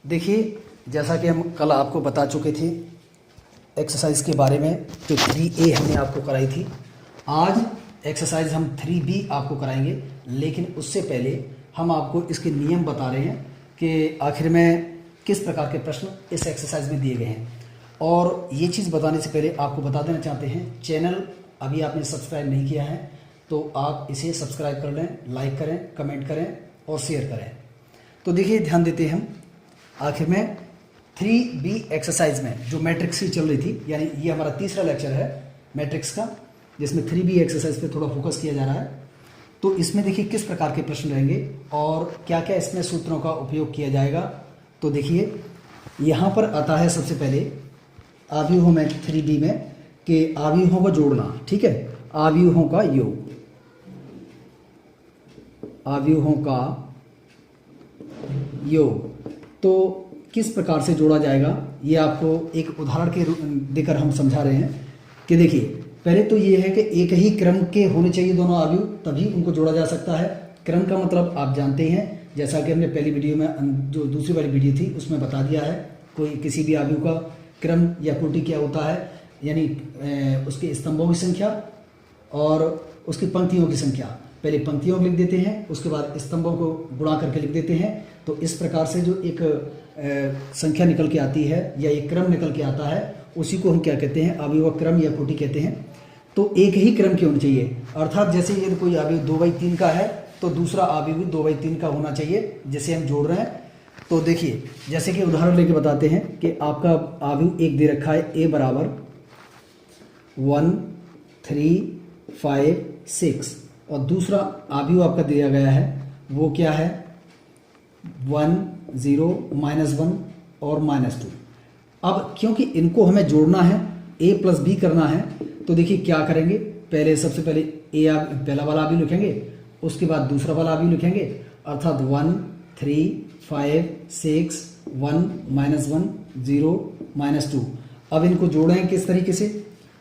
देखिए, जैसा कि हम कल आपको बता चुके थे एक्सरसाइज के बारे में, तो 3A हमने आपको कराई थी। आज एक्सरसाइज हम 3B आपको कराएंगे, लेकिन उससे पहले हम आपको इसके नियम बता रहे हैं कि आखिर में किस प्रकार के प्रश्न इस एक्सरसाइज में दिए गए हैं। और ये चीज़ बताने से पहले आपको बता देना चाहते हैं, चैनल अभी आपने सब्सक्राइब नहीं किया है तो आप इसे सब्सक्राइब कर लें, लाइक करें, कमेंट करें और शेयर करें। तो देखिए, ध्यान देते हैं हम आखिर में 3B एक्सरसाइज में जो मैट्रिक्स की चल रही थी, यानी ये हमारा तीसरा लेक्चर है मैट्रिक्स का, जिसमें 3B एक्सरसाइज पे थोड़ा फोकस किया जा रहा है। तो इसमें देखिए किस प्रकार के प्रश्न रहेंगे और क्या क्या इसमें सूत्रों का उपयोग किया जाएगा। तो देखिए, यहाँ पर आता है सबसे पहले आव्यूहों में 3B में कि आव्यूहों को जोड़ना, ठीक है, आव्यूहों का योग, आव्यूहों का योग। तो किस प्रकार से जोड़ा जाएगा ये आपको एक उदाहरण के देकर हम समझा रहे हैं कि देखिए, पहले तो ये है कि एक ही क्रम के होने चाहिए दोनों आव्यूह, तभी उनको जोड़ा जा सकता है। क्रम का मतलब आप जानते हैं, जैसा कि हमने पहली वीडियो में जो दूसरी वाली वीडियो थी उसमें बता दिया है, कोई किसी भी आव्यूह का क्रम या कोटि क्या होता है, यानी उसके स्तंभों की संख्या और उसकी पंक्तियों की संख्या। पहले पंक्तियों को लिख देते हैं, उसके बाद स्तंभों को गुणा करके लिख देते हैं। तो इस प्रकार से जो एक संख्या निकल के आती है या एक क्रम निकल के आता है, उसी को हम क्या कहते हैं, आव्यूह क्रम या कोटि कहते हैं। तो एक ही क्रम की होनी चाहिए, अर्थात जैसे यदि कोई आव्यूह 2/3 का है तो दूसरा आव्यूह भी 2/3 का होना चाहिए, जिसे हम जोड़ रहे हैं। तो देखिए, जैसे कि उदाहरण लेके बताते हैं कि आपका आव्यूह एक दे रखा है a बराबर 1 3 5 6 और दूसरा आव्यूह आपका दिया गया है वो क्या है 1 0 -1 और -2। अब क्योंकि इनको हमें जोड़ना है, a + b करना है, तो देखिए क्या करेंगे, पहले सबसे पहले पहला वाला आव्यूह लिखेंगे, उसके बाद दूसरा वाला आव्यूह लिखेंगे, अर्थात 1 3 5 6 1 -1 0 -2। अब इनको जोड़ें किस तरीके से,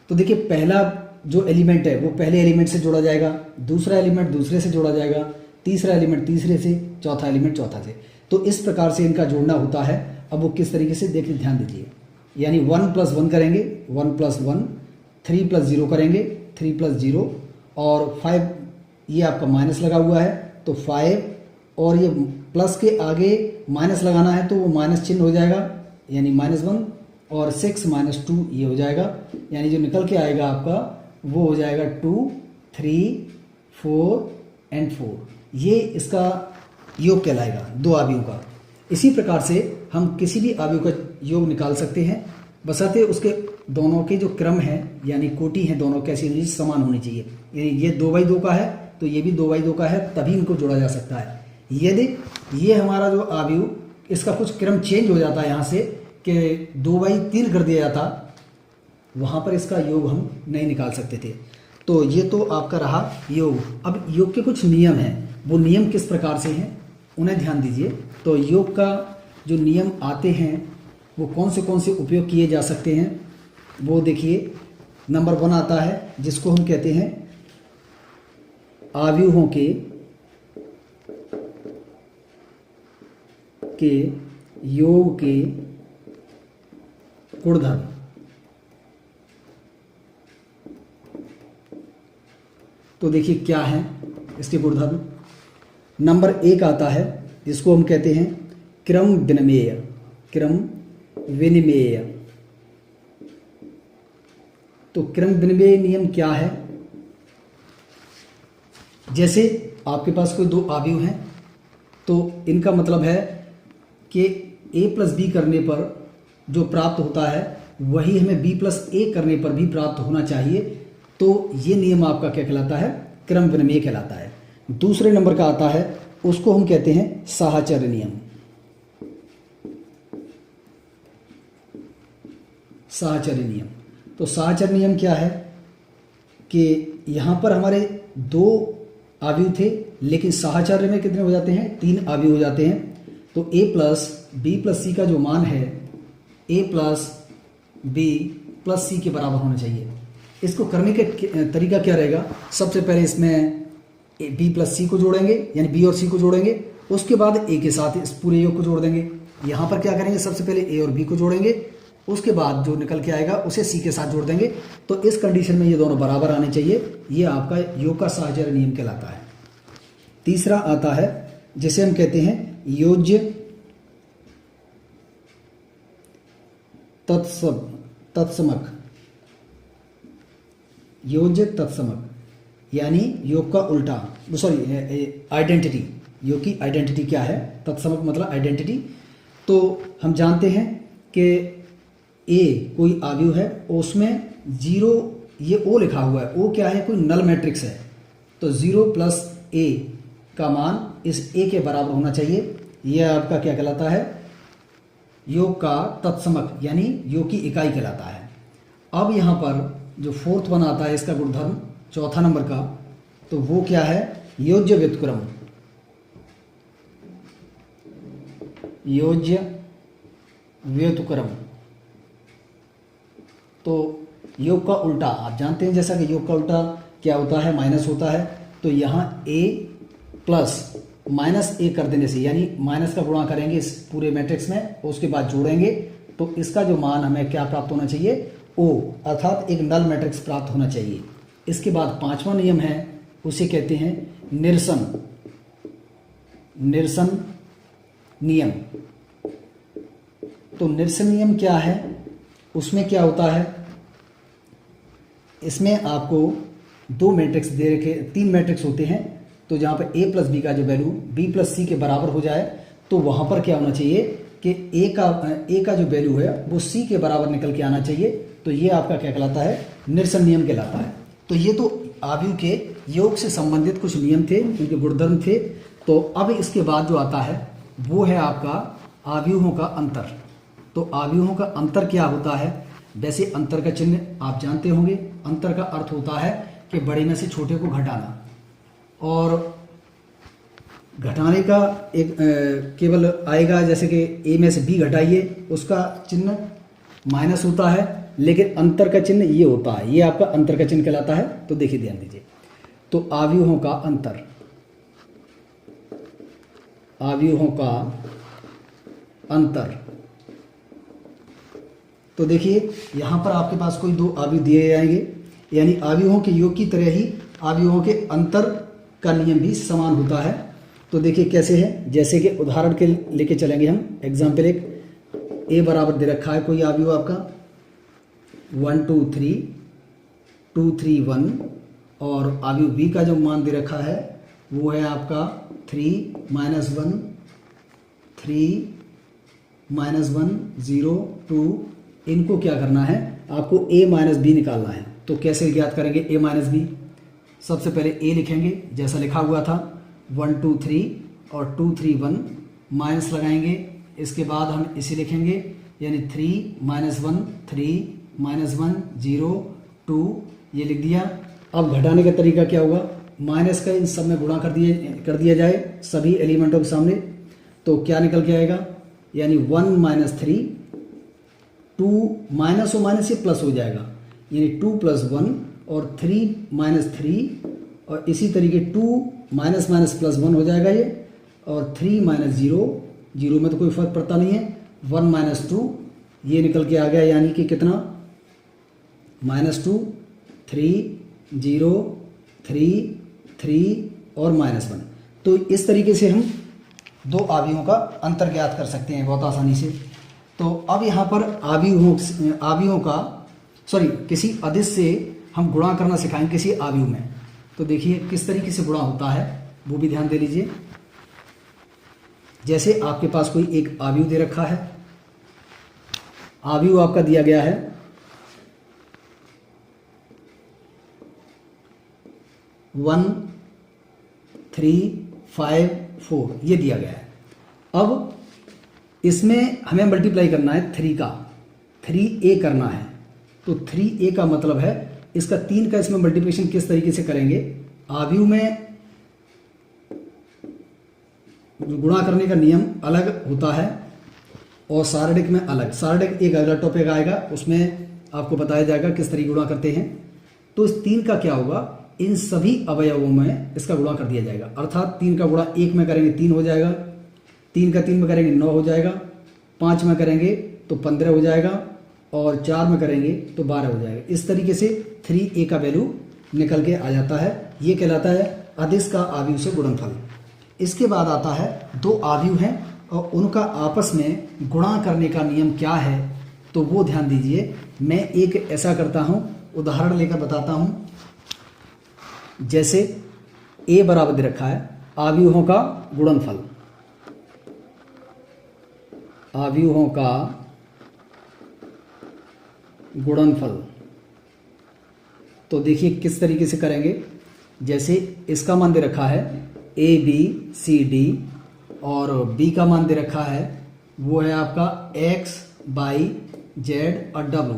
तो देखिए पहला जो एलिमेंट है वो पहले एलिमेंट से जोड़ा जाएगा, दूसरा एलिमेंट दूसरे से जोड़ा जाएगा, तीसरा एलिमेंट तीसरे से, चौथा एलिमेंट चौथा से। तो इस प्रकार से इनका जोड़ना होता है। अब वो किस तरीके से देखिए, ध्यान दीजिए, यानी 1 + 1 करेंगे, 1 + 1, 3 + 0 करेंगे, 3 + 0 और 5, ये आपका माइनस लगा हुआ है तो 5, और ये प्लस के आगे माइनस लगाना है तो वो माइनस चिन्ह हो जाएगा, यानी -1, और 6 - 2 ये हो जाएगा, यानी जो निकल के आएगा आपका वो हो जाएगा 2 3 4 और 4। ये इसका योग कहलाएगा दो आव्यूहों का। इसी प्रकार से हम किसी भी आव्यूह का योग निकाल सकते हैं, बशर्ते उसके दोनों के जो क्रम है यानी कोटि है दोनों कैसी होनी चाहिए, समान होनी चाहिए। यानी ये 2/2 का है तो ये भी 2/2 का है, तभी इनको जोड़ा जा सकता है। यदि ये हमारा जो आव्यूह इसका कुछ क्रम चेंज हो जाता है यहाँ से कि 2/3 कर दिया जाता, वहाँ पर इसका योग हम नहीं निकाल सकते थे। तो ये तो आपका रहा योग। अब योग के कुछ नियम हैं, वो नियम किस प्रकार से हैं उन्हें ध्यान दीजिए। तो योग का जो नियम आते हैं वो कौन से उपयोग किए जा सकते हैं वो देखिए। नंबर 1 आता है जिसको हम कहते हैं आव्यूहों के योग के गुणधर्म। तो देखिए क्या है इसके गुणधर्म। नंबर 1 आता है जिसको हम कहते हैं क्रम विनिमेय, क्रम विनिमेय। तो क्रम विनिमेय नियम क्या है, जैसे आपके पास कोई दो आव्यूह हैं तो इनका मतलब है कि a + b करने पर जो प्राप्त होता है वही हमें b + a करने पर भी प्राप्त होना चाहिए। तो ये नियम आपका क्या कहलाता है, क्रम विनिमेय कहलाता है। दूसरे नंबर का आता है उसको हम कहते हैं साहचर्य नियम, साहचर्य नियम। तो साहचर्य नियम क्या है कि यहाँ पर हमारे 2 आव्यूह थे, लेकिन साहचर्य में कितने हो जाते हैं, 3 आव्यूह हो जाते हैं। तो a + b + c का जो मान है a + b + c के बराबर होना चाहिए। इसको करने का तरीका क्या रहेगा, सबसे पहले इसमें b + c को जोड़ेंगे, यानी b और c को जोड़ेंगे, उसके बाद ए के साथ इस पूरे योग को जोड़ देंगे। यहाँ पर क्या करेंगे, सबसे पहले ए और बी को जोड़ेंगे, उसके बाद जो निकल के आएगा उसे सी के साथ जोड़ देंगे। तो इस कंडीशन में ये दोनों बराबर आने चाहिए। ये आपका योग का साहचर्य नियम कहलाता है। तीसरा आता है जिसे हम कहते हैं योज्य तत्समक। योज्य तत्समक यानी योग का उल्टा, सॉरी आइडेंटिटी। योग की आइडेंटिटी क्या है, तत्समक मतलब आइडेंटिटी। तो हम जानते हैं कि ए कोई आव्यूह है, उसमें 0 ये ओ लिखा हुआ है। ओ क्या है, कोई नल मैट्रिक्स है। तो 0 प्लस ए का मान इस ए के बराबर होना चाहिए। यह आपका क्या कहलाता है, योग का तत्समक यानी योग की इकाई कहलाता है। अब यहाँ पर जो फोर्थ वन आता है इसका गुणधर्म, चौथा नंबर का, तो वो क्या है, योज्य व्युत्क्रम। योज्य व्युत्क्रम तो योग का उल्टा आप जानते हैं, जैसा कि योग का उल्टा क्या होता है, माइनस होता है। तो यहाँ a प्लस माइनस ए कर देने से, यानी माइनस का गुणा करेंगे इस पूरे मैट्रिक्स में, उसके बाद जोड़ेंगे तो इसका जो मान हमें क्या प्राप्त होना चाहिए, ओ, अर्थात एक नल मैट्रिक्स प्राप्त होना चाहिए। इसके बाद पांचवा नियम है, उसे कहते हैं निरसन नियम। तो निरसन नियम क्या है, उसमें क्या होता है, इसमें आपको 2 मैट्रिक्स दे रखे, 3 मैट्रिक्स होते हैं। तो जहाँ पर a प्लस बी का जो वैल्यू b प्लस सी के बराबर हो जाए, तो वहाँ पर क्या होना चाहिए कि a का जो वैल्यू है वो c के बराबर निकल के आना चाहिए। तो ये आपका क्या कहलाता है, निरसन नियम कहलाता है। तो ये तो आव्यूह के योग से संबंधित कुछ नियम थे, उनके गुणधर्म थे। तो अब इसके बाद जो आता है वो है आपका आव्यूहों का अंतर। तो आव्यूहों का अंतर क्या होता है, वैसे अंतर का चिन्ह आप जानते होंगे। अंतर का अर्थ होता है कि बड़े में से छोटे को घटाना, और घटाने का एक केवल आएगा, जैसे कि ए में से बी घटाइए, उसका चिन्ह माइनस होता है, लेकिन अंतर का चिन्ह ये होता है, ये आपका अंतर का चिन्ह कहलाता है। तो देखिए ध्यान दीजिए, तो आव्यूहों का अंतर, आव्यूहों का अंतर। तो देखिए यहाँ पर आपके पास कोई 2 आव्यूह दिए जाएंगे, यानी आव्यूहों के योग की तरह ही आव्यूहों के अंतर का नियम भी समान होता है। तो देखिए कैसे है, जैसे कि उदाहरण के लेके चलेंगे हम। एग्जाम्पल एक, ए बराबर दे रखा है कोई आव्यूह आपका 1 2 3 2 3 1, और आव्यूह बी का जो मान दे रखा है वो है आपका 3 -1 3 -1 0 2। इनको क्या करना है, आपको a माइनस बी निकालना है। तो कैसे ज्ञात करेंगे a माइनस बी, सबसे पहले a लिखेंगे जैसा लिखा हुआ था 1 2 3 और 2 3 1, माइनस लगाएंगे। इसके बाद हम इसे लिखेंगे, यानी 3 -1 3 -1 0 2, ये लिख दिया। अब घटाने का तरीका क्या होगा, माइनस का इन सब में गुणा कर दिया जाए सभी एलिमेंटों के सामने। तो क्या निकल के आएगा, यानी 1 - 3 2 माइनस और माइनस ये प्लस हो जाएगा, यानी 2 + 1 और 3 - 3, और इसी तरीके 2 माइनस माइनस प्लस 1 हो जाएगा ये, और 3 - 0 0 में तो कोई फर्क पड़ता नहीं है, 1 - 2 ये निकल के आ गया, यानी कि कितना -2 3 0 3 3 और -1। तो इस तरीके से हम 2 आव्यूहों का अंतर ज्ञात कर सकते हैं बहुत आसानी से। तो अब यहाँ पर आव्यूहों का किसी अदिश से हम गुणा करना सिखाएंगे किसी आव्यूह में। तो देखिए किस तरीके से गुणा होता है वो भी ध्यान दे लीजिए। जैसे आपके पास कोई एक आव्यूह दे रखा है, आव्यूह आपका दिया गया है 1 3 5 4, ये दिया गया है। अब इसमें हमें मल्टीप्लाई करना है 3 का, 3a करना है। तो 3a का मतलब है इसका 3 का इसमें मल्टीप्लिकेशन किस तरीके से करेंगे, आव्यूह में गुणा करने का नियम अलग होता है और सारणिक में अलग। सारणिक एक अगला टॉपिक आएगा, उसमें आपको बताया जाएगा किस तरीके गुणा करते हैं। तो इस 3 का क्या होगा, इन सभी अवयवों में इसका गुणा कर दिया जाएगा। अर्थात 3 का गुणा 1 में करेंगे 3 हो जाएगा, 3 का 3 में करेंगे 9 हो जाएगा, 5 में करेंगे तो 15 हो जाएगा, और 4 में करेंगे तो 12 हो जाएगा। इस तरीके से 3a का वैल्यू निकल के आ जाता है। ये कहलाता है अदिश का आव्यूह से गुणनफल। इसके बाद आता है दो आव्यूह हैं और उनका आपस में गुणा करने का नियम क्या है, तो वो ध्यान दीजिए। मैं एक ऐसा करता हूँ, उदाहरण लेकर बताता हूँ। जैसे a बराबर दे रखा है आव्यूहों का गुणनफल, आव्यूहों का गुणनफल। तो देखिए किस तरीके से करेंगे। जैसे इसका मान दे रखा है a b c d और b का मान दे रखा है वो है आपका x y z और w।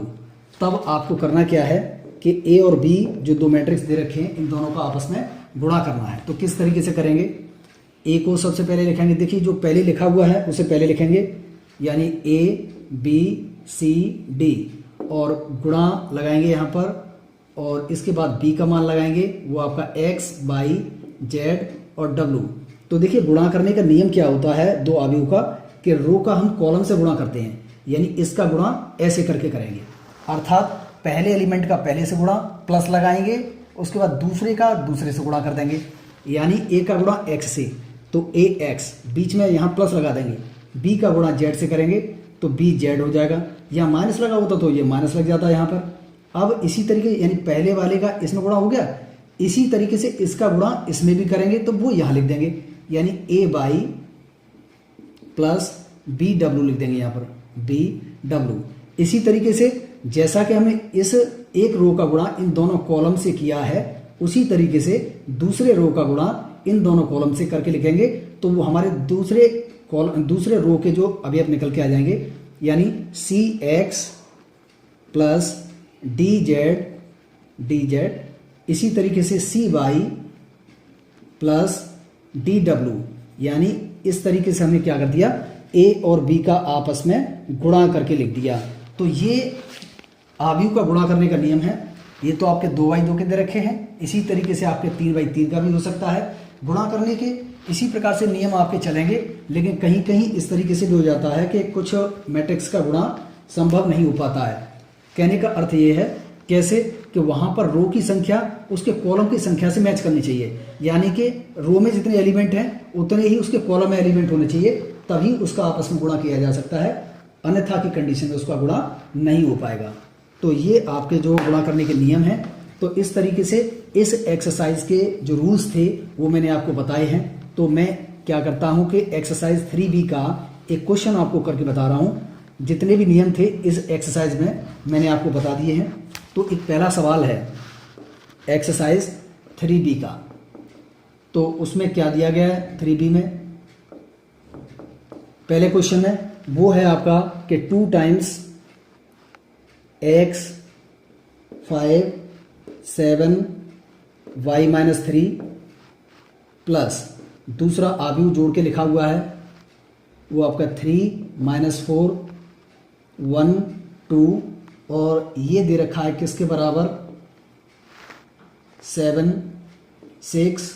तब आपको करना क्या है कि a और b जो दो मैट्रिक्स दे रखे हैं इन दोनों का आपस में गुणा करना है। तो किस तरीके से करेंगे, a को सबसे पहले लिखेंगे। देखिए जो पहले लिखा हुआ है उसे पहले लिखेंगे, यानी a b c d और गुणा लगाएंगे यहाँ पर, और इसके बाद b का मान लगाएंगे वो आपका x y z और w। तो देखिए गुणा करने का नियम क्या होता है दो आव्यूह का, कि रो का हम कॉलम से गुणा करते हैं, यानी इसका गुणा ऐसे करके करेंगे। अर्थात पहले एलिमेंट का पहले से गुणा प्लस लगाएंगे, उसके बाद दूसरे का दूसरे से गुणा कर देंगे, यानी a का गुणा x से तो ax, बीच में यहाँ प्लस लगा देंगे। b का गुणा z से करेंगे तो bz हो जाएगा। यहाँ माइनस लगा होता तो ये माइनस लग जाता है यहाँ पर। अब इसी तरीके यानी पहले वाले का इसमें गुणा हो गया, इसी तरीके से इसका गुणा इसमें भी करेंगे तो वो यहाँ लिख देंगे, यानी ay प्लस bw लिख देंगे यहाँ पर bw। इसी तरीके से जैसा कि हमने इस एक रो का गुणा इन दोनों कॉलम से किया है, उसी तरीके से दूसरे रो का गुणा इन दोनों कॉलम से करके लिखेंगे तो वो हमारे दूसरे रो के जो अवयव निकल के आ जाएंगे, यानी cx प्लस dz। इसी तरीके से cy प्लस dw, यानी इस तरीके से हमने क्या कर दिया, a और b का आपस में गुणा करके लिख दिया। तो ये आव्यूह का गुणा करने का नियम है। ये तो आपके 2/2 के दे रखे हैं, इसी तरीके से आपके 3/3 का भी हो सकता है गुणा करने के। इसी प्रकार से नियम आपके चलेंगे, लेकिन कहीं कहीं इस तरीके से भी हो जाता है कि कुछ मैट्रिक्स का गुणा संभव नहीं हो पाता है। कहने का अर्थ ये है कैसे, कि वहां पर रो की संख्या उसके कॉलम की संख्या से मैच करनी चाहिए, यानी कि रो में जितने एलिमेंट हैं उतने ही उसके कॉलम में एलिमेंट होने चाहिए, तभी उसका आपस में गुणा किया जा सकता है। अन्यथा की कंडीशन में उसका गुणा नहीं हो पाएगा। तो ये आपके जो गुणा करने के नियम हैं। तो इस तरीके से इस एक्सरसाइज के जो रूल्स थे वो मैंने आपको बताए हैं। तो मैं क्या करता हूं कि एक्सरसाइज 3B का एक क्वेश्चन आपको करके बता रहा हूं। जितने भी नियम थे इस एक्सरसाइज में मैंने आपको बता दिए हैं। तो एक पहला सवाल है एक्सरसाइज 3B का, तो उसमें क्या दिया गया है 3B में। पहले क्वेश्चन में वो है आपका कि 2 times x 5 7 y minus 3 plus दूसरा आव्यूह जोड़ के लिखा हुआ है वो आपका 3 माइनस 4 1 2 और ये दे रखा है किसके बराबर 7 6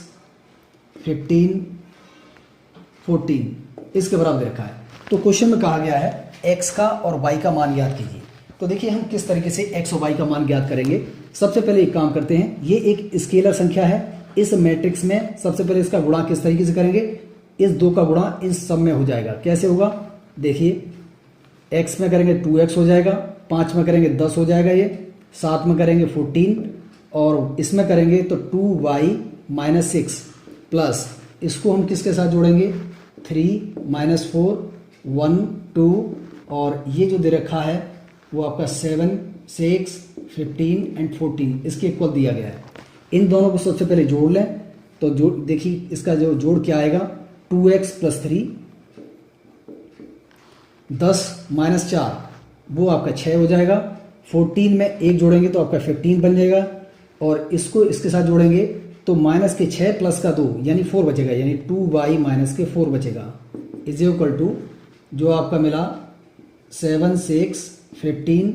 15 14 इसके बराबर दे रखा है। तो क्वेश्चन में कहा गया है x का और y का मान ज्ञात कीजिए। तो देखिए हम किस तरीके से x और y का मान ज्ञात करेंगे। सबसे पहले एक काम करते हैं, ये एक स्केलर संख्या है, इस मैट्रिक्स में सबसे पहले इसका गुणा किस तरीके से करेंगे, इस दो का गुणा इस सब में हो जाएगा। कैसे होगा, देखिए x में करेंगे 2x हो जाएगा, 5 में करेंगे 10 हो जाएगा, ये 7 में करेंगे 14 और इसमें करेंगे तो 2y माइनस 6 प्लस इसको हम किसके साथ जोड़ेंगे 3 माइनस 4 1 2 और ये जो दे रखा है वो आपका 7 6 15 एंड 14 इसके इक्वल दिया गया है। इन दोनों को सबसे पहले जोड़ लें तो जो देखिए इसका जो जोड़ क्या आएगा 2x प्लस 3 10 माइनस 4 वो आपका 6 हो जाएगा। 14 में एक जोड़ेंगे तो आपका 15 बन जाएगा और इसको इसके साथ जोड़ेंगे तो माइनस के 6 प्लस का 2 यानी 4 बचेगा, यानी 2y माइनस के 4 बचेगा इज इक्वल टू जो आपका मिला 7 6 15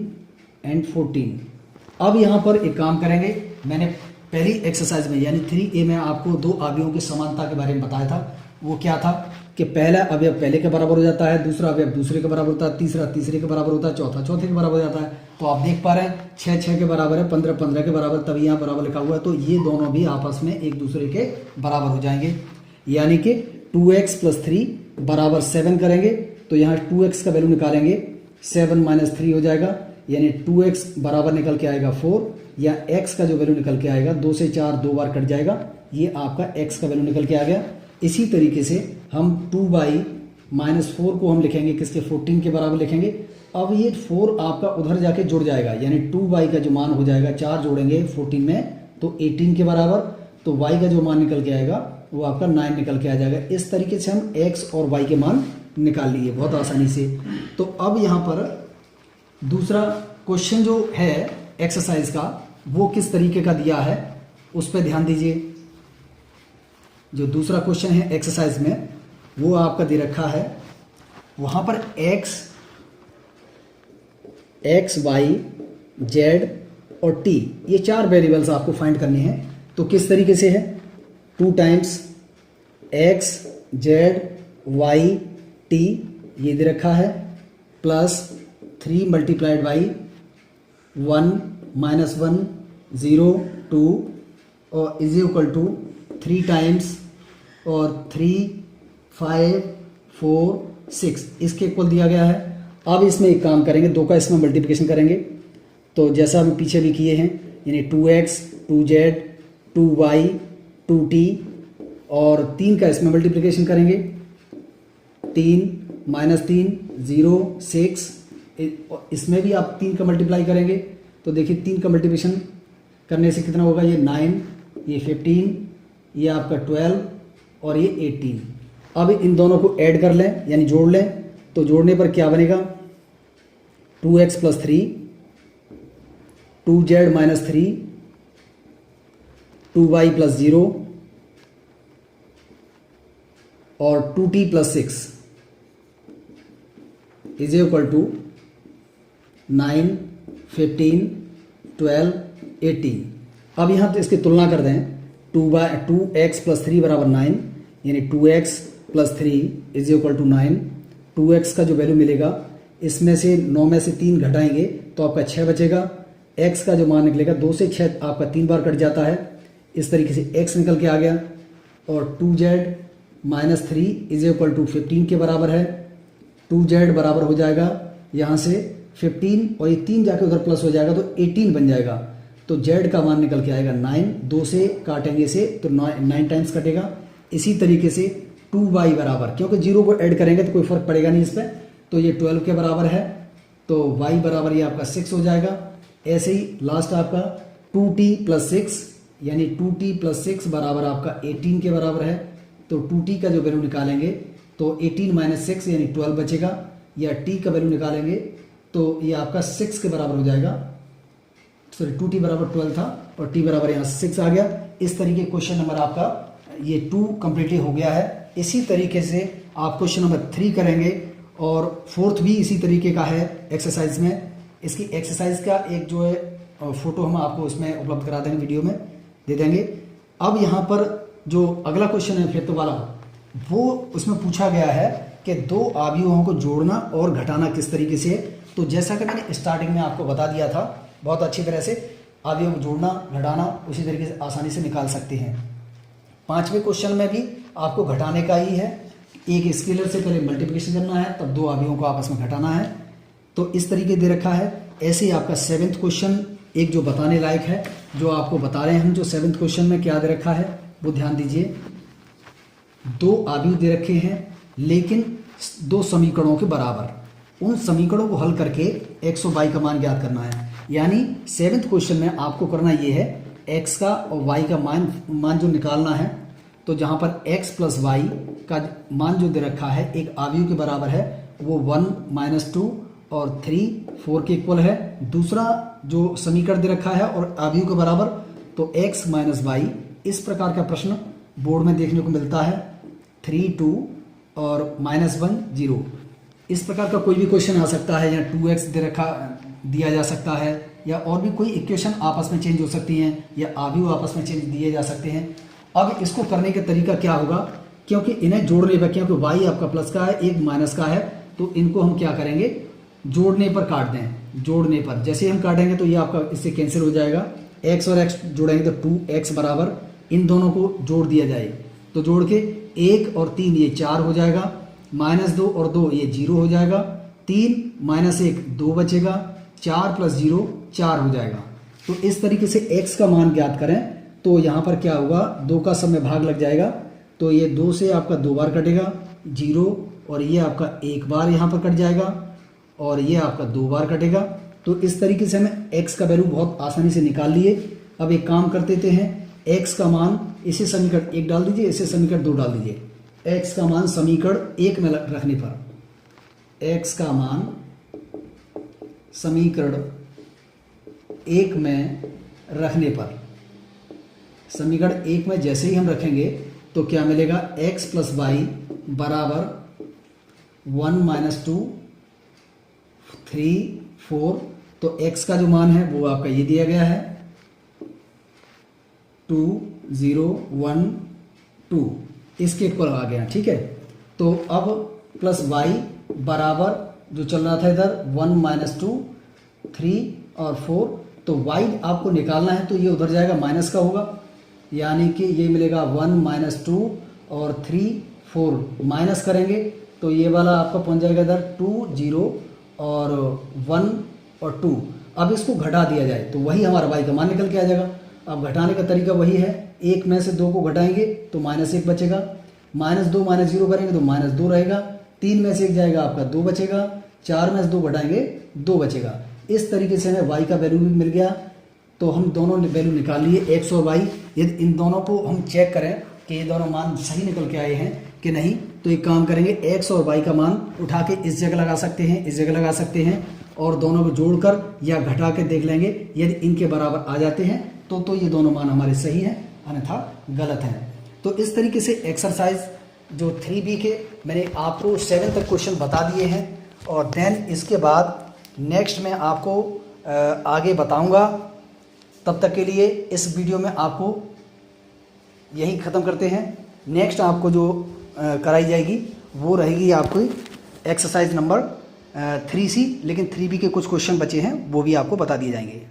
एंड 14। अब यहाँ पर एक काम करेंगे, मैंने पहली एक्सरसाइज में यानी 3A में आपको दो अवयवों की समानता के बारे में बताया था। वो क्या था कि पहला अवयव पहले के बराबर हो जाता है, दूसरा अवयव दूसरे के बराबर होता है, तीसरा तीसरे के बराबर होता है, चौथा चौथे के बराबर हो जाता है। तो आप देख पा रहे हैं 6 6 के बराबर है, 15 15 के बराबर, तभी यहाँ बराबर लिखा हुआ है। तो ये दोनों भी आपस में एक दूसरे के बराबर हो जाएंगे। यानी कि 2x + 3 बराबर 7 करेंगे तो यहाँ 2x का वैल्यू निकालेंगे, 7 - 3 हो जाएगा, यानी 2x बराबर निकल के आएगा 4, या x का जो वैल्यू निकल के आएगा 2 से 4 दो बार कट जाएगा, ये आपका x का वैल्यू निकल के आ गया। इसी तरीके से हम 2y - 4 को हम लिखेंगे किसके, 14 के बराबर लिखेंगे। अब ये 4 आपका उधर जाके जुड़ जाएगा, यानी 2y का जो मान हो जाएगा 4 जोड़ेंगे 14 में तो 18 के बराबर, तो y का जो मान निकल के आएगा वो आपका 9 निकल के आ जाएगा। इस तरीके से हम x और y के मान निकाल लिए बहुत आसानी से। तो अब यहाँ पर दूसरा क्वेश्चन जो है एक्सरसाइज का वो किस तरीके का दिया है उस पर ध्यान दीजिए। जो दूसरा क्वेश्चन है एक्सरसाइज में वो आपका दे रखा है, वहां पर x y z और t ये 4 वेरिएबल्स आपको फाइंड करने हैं। तो किस तरीके से है, 2 times x z y t ये दे रखा है, प्लस 3 × 1 -1 0 2 और इज इक्वल टू 3 टाइम्स और 3 5 4 6 इसके इक्वल दिया गया है। अब इसमें एक काम करेंगे, 2 का इसमें मल्टीप्लिकेशन करेंगे, तो जैसा हम पीछे भी किए हैं, यानी 2x 2z 2y 2t, और 3 का इसमें मल्टीप्लिकेशन करेंगे, 3 - 3 0 6, इसमें भी आप 3 का मल्टीप्लाई करेंगे तो देखिए 3 का मल्टीप्लिकेशन करने से कितना होगा, ये 9, ये 15, ये आपका 12 और ये 18। अब इन दोनों को ऐड कर लें यानी जोड़ लें, तो जोड़ने पर क्या बनेगा, 2x + 3 2z - 3 2y + 0 और 2t + 6 इज इक्वल टू 9 15 12 18। अब यहाँ तो इसकी तुलना कर दें, 2x + 3 बराबर 9, यानी 2x + 3 is equal to 9। 2x का जो वैल्यू मिलेगा इसमें से 9 में से 3 घटाएंगे तो आपका 6 बचेगा। x का जो मान निकलेगा 2 से 6 आपका 3 बार कट जाता है, इस तरीके से x निकल के आ गया। और 2z - 3 इज इक्वल टू 15 के बराबर है, 2z बराबर हो जाएगा यहाँ से 15 और ये 3 जाके उधर प्लस हो जाएगा तो 18 बन जाएगा। तो z का मान निकल के आएगा 9, 2 से काटेंगे से तो 9 टाइम्स कटेगा। इसी तरीके से 2y बराबर, क्योंकि 0 को ऐड करेंगे तो कोई फर्क पड़ेगा नहीं इस पर, तो ये 12 के बराबर है, तो y बराबर ये आपका 6 हो जाएगा। ऐसे ही लास्ट आपका 2t + 6, यानी 2t + 6 बराबर आपका 18 के बराबर है। तो 2t का जो वैल्यू निकालेंगे तो 18 - 6 यानी 12 बचेगा, या t का वैल्यू निकालेंगे तो ये आपका 6 के बराबर हो जाएगा। सॉरी 2t बराबर 12 था और t बराबर यहाँ 6 आ गया। इस तरीके क्वेश्चन नंबर आपका ये 2 कम्प्लीटली हो गया है। इसी तरीके से आप क्वेश्चन नंबर 3 करेंगे और 4th भी इसी तरीके का है एक्सरसाइज में। इसकी एक्सरसाइज का एक जो है फोटो हम आपको उसमें उपलब्ध करा देंगे, वीडियो में दे देंगे। अब यहाँ पर जो अगला क्वेश्चन है 5th वाला, वो उसमें पूछा गया है कि 2 अवयवों को जोड़ना और घटाना किस तरीके से। तो जैसा कि मैंने स्टार्टिंग में आपको बता दिया था, बहुत अच्छी तरह से अवयव जोड़ना घटाना उसी तरीके से आसानी से निकाल सकते हैं। 5वें क्वेश्चन में भी आपको घटाने का ही है, एक स्केलर से पहले मल्टीप्लिकेशन करना है, तब 2 अवयवों को आपस में घटाना है। तो इस तरीके दे रखा है। ऐसे ही आपका 7th क्वेश्चन एक जो बताने लायक है, जो आपको बता रहे हैं हम, जो 7th क्वेश्चन में क्या दे रखा है वो ध्यान दीजिए। 2 अवयव दे रखे हैं लेकिन 2 समीकरणों के बराबर, उन समीकरणों को हल करके x और y का मान ज्ञात करना है। यानी 7th क्वेश्चन में आपको करना ये है, x का और y का मान जो निकालना है। तो जहां पर x + y का मान जो दे रखा है एक अवयव के बराबर है, वो 1 - 2 और 3 4 के इक्वल है। दूसरा जो समीकरण दे रखा है और अवयव के बराबर, तो x - y। इस प्रकार का प्रश्न बोर्ड में देखने को मिलता है, 3 2 और -1 0। इस प्रकार का कोई भी क्वेश्चन आ सकता है, या 2x दे रखा दिया जा सकता है, या और भी कोई इक्वेशन आपस में चेंज हो सकती हैं या अवयव आपस में चेंज दिए जा सकते हैं। अब इसको करने का तरीका क्या होगा, क्योंकि इन्हें जोड़ने पर, क्योंकि y आपका प्लस का है एक माइनस का है, तो इनको हम क्या करेंगे, जोड़ने पर काट दें। जोड़ने पर जैसे हम काटेंगे तो ये आपका इससे कैंसिल हो जाएगा, x और x जोड़ेंगे तो 2x बराबर इन दोनों को जोड़ दिया जाए, तो जोड़ के 1 और 3 ये 4 हो जाएगा, -2 और 2 ये 0 हो जाएगा, 3 - 1 2 बचेगा, 4 + 0 4 हो जाएगा। तो इस तरीके से x का मान ज्ञात करें तो यहाँ पर क्या होगा, 2 का सब में भाग लग जाएगा, तो ये 2 से आपका 2 बार कटेगा 0, और ये आपका 1 बार यहाँ पर कट जाएगा, और ये आपका 2 बार कटेगा। तो इस तरीके से हमें x का वैल्यू बहुत आसानी से निकाल लिए। अब एक काम कर देते हैं, x का मान इसे समीकरण 1 डाल दीजिए, इसे समीकरण 2 डाल दीजिए। x का मान समीकरण 1 में रखने पर, x का मान समीकरण 1 में रखने पर, समीकरण 1 में जैसे ही हम रखेंगे तो क्या मिलेगा, x + y बराबर 1 - 2 3 4। तो x का जो मान है वो आपका ये दिया गया है 2 0 1 2, इसके ऊपर आ गया, ठीक है। तो अब प्लस y बराबर जो चल रहा था इधर 1 - 2 3 और 4, तो y आपको निकालना है तो ये उधर जाएगा, माइनस का होगा, यानी कि ये मिलेगा 1 - 2 और 3 4 माइनस करेंगे तो ये वाला आपका पहुंच जाएगा इधर 2 0 और 1 और 2। अब इसको घटा दिया जाए तो वही हमारा y का मान निकल के आ जाएगा। अब घटाने का तरीका वही है, 1 में से 2 को घटाएंगे तो -1 बचेगा, -2 - 0 करेंगे तो -2 रहेगा, 3 में से 1 जाएगा आपका 2 बचेगा, 4 में से 2 घटाएंगे 2 बचेगा। इस तरीके से हमें y का वैल्यू भी मिल गया। तो हम दोनों वैल्यू निकाल लिए x और y। यदि इन दोनों को हम चेक करें कि ये दोनों मान सही निकल के आए हैं कि नहीं, तो एक काम करेंगे, x और y का मान उठा के इस जगह लगा सकते हैं, इस जगह लगा सकते हैं, और दोनों को जोड़कर या घटा के देख लेंगे। यदि इनके बराबर आ जाते हैं तो ये दोनों मान हमारे सही हैं, अन्यथा गलत हैं। तो इस तरीके से एक्सरसाइज जो 3B के मैंने आपको 7 तक क्वेश्चन बता दिए हैं, और देन इसके बाद नेक्स्ट में आपको आगे बताऊंगा। तब तक के लिए इस वीडियो में आपको यही ख़त्म करते हैं। नेक्स्ट आपको जो कराई जाएगी वो रहेगी आपको एक्सरसाइज नंबर 3C, लेकिन 3B के कुछ क्वेश्चन बचे हैं वो भी आपको बता दिए जाएंगे।